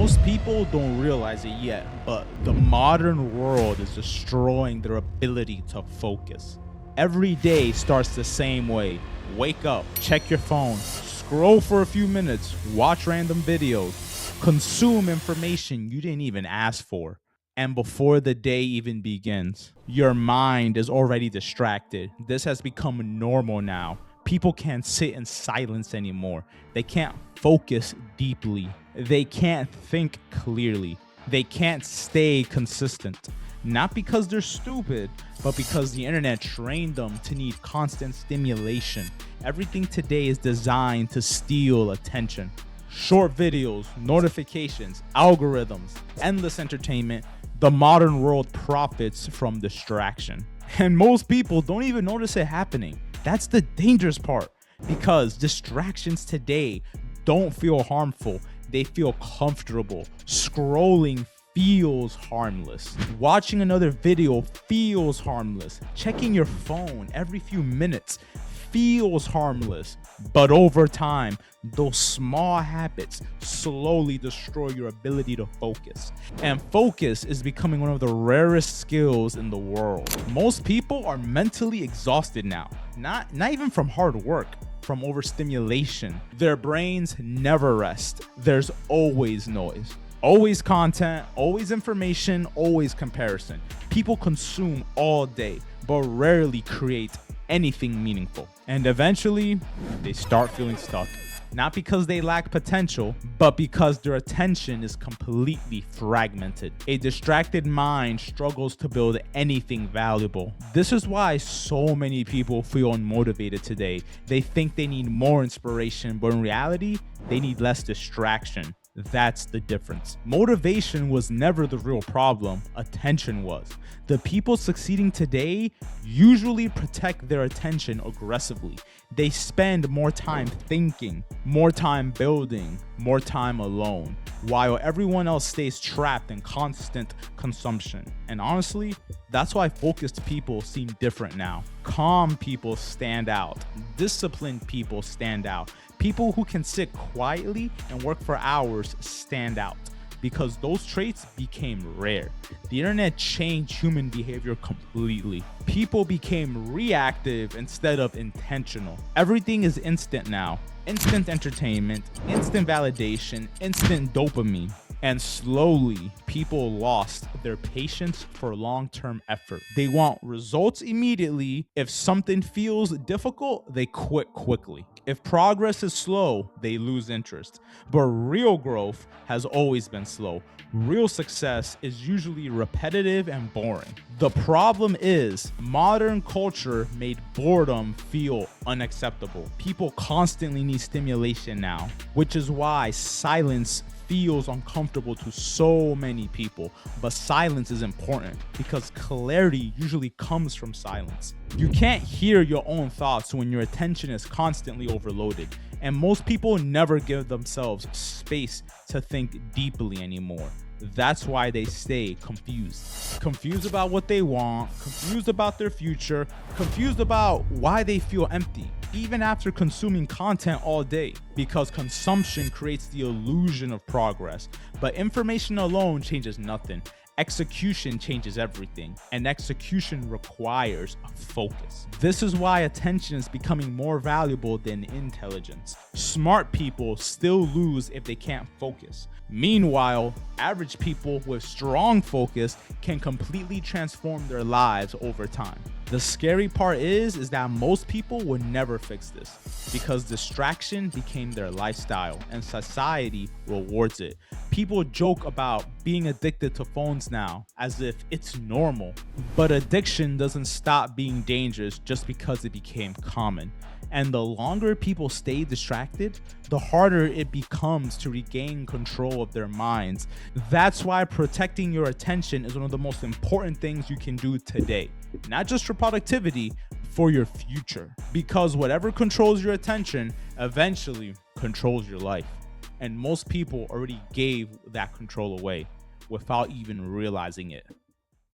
Most people don't realize it yet, but the modern world is destroying their ability to focus. Every day starts the same way. Wake up, check your phone, scroll for a few minutes, watch random videos, consume information you didn't even ask for. And before the day even begins, your mind is already distracted. This has become normal now. People can't sit in silence anymore. They can't focus deeply. They can't think clearly. They can't stay consistent. Not because they're stupid, but because the internet trained them to need constant stimulation. Everything today is designed to steal attention. Short videos, notifications, algorithms, endless entertainment. The modern world profits from distraction. And most people don't even notice it happening. That's the dangerous part, because distractions today don't feel harmful. They feel comfortable. Scrolling feels harmless. Watching another video feels harmless. Checking your phone every few minutes feels harmless. But over time, those small habits slowly destroy your ability to focus. And focus is becoming one of the rarest skills in the world. Most people are mentally exhausted now. Not even from hard work, from overstimulation. Their brains never rest. There's always noise. Always content, always information, always comparison. People consume all day, but rarely create anything meaningful. And eventually, they start feeling stuck. Not because they lack potential, but because their attention is completely fragmented. A distracted mind struggles to build anything valuable. This is why so many people feel unmotivated today. They think they need more inspiration, but in reality, they need less distraction. That's the difference. Motivation was never the real problem, attention was. The people succeeding today usually protect their attention aggressively. They spend more time thinking, more time building, more time alone, while everyone else stays trapped in constant consumption. And honestly, that's why focused people seem different now. Calm people stand out. Disciplined people stand out. People who can sit quietly and work for hours stand out, because those traits became rare. The internet changed human behavior completely. People became reactive instead of intentional. Everything is instant now. Instant entertainment, instant validation, instant dopamine. And slowly, people lost their patience for long-term effort. They want results immediately. If something feels difficult, they quit quickly. If progress is slow, they lose interest. But real growth has always been slow. Real success is usually repetitive and boring. The problem is, modern culture made boredom feel unacceptable. People constantly need stimulation now, which is why silence feels uncomfortable to so many people. But silence is important because clarity usually comes from silence. You can't hear your own thoughts when your attention is constantly overloaded. And most people never give themselves space to think deeply anymore. That's why they stay confused. Confused about what they want, confused about their future, confused about why they feel empty, even after consuming content all day. Because consumption creates the illusion of progress, but information alone changes nothing. Execution changes everything, and execution requires focus. This is why attention is becoming more valuable than intelligence. Smart people still lose if they can't focus. Meanwhile, average people with strong focus can completely transform their lives over time. The scary part is that most people will never fix this, because distraction became their lifestyle and society rewards it. People joke about being addicted to phones now as if it's normal, but addiction doesn't stop being dangerous just because it became common. And the longer people stay distracted, the harder it becomes to regain control of their minds. That's why protecting your attention is one of the most important things you can do today. Not just for productivity, for your future. Because whatever controls your attention eventually controls your life. And most people already gave that control away without even realizing it.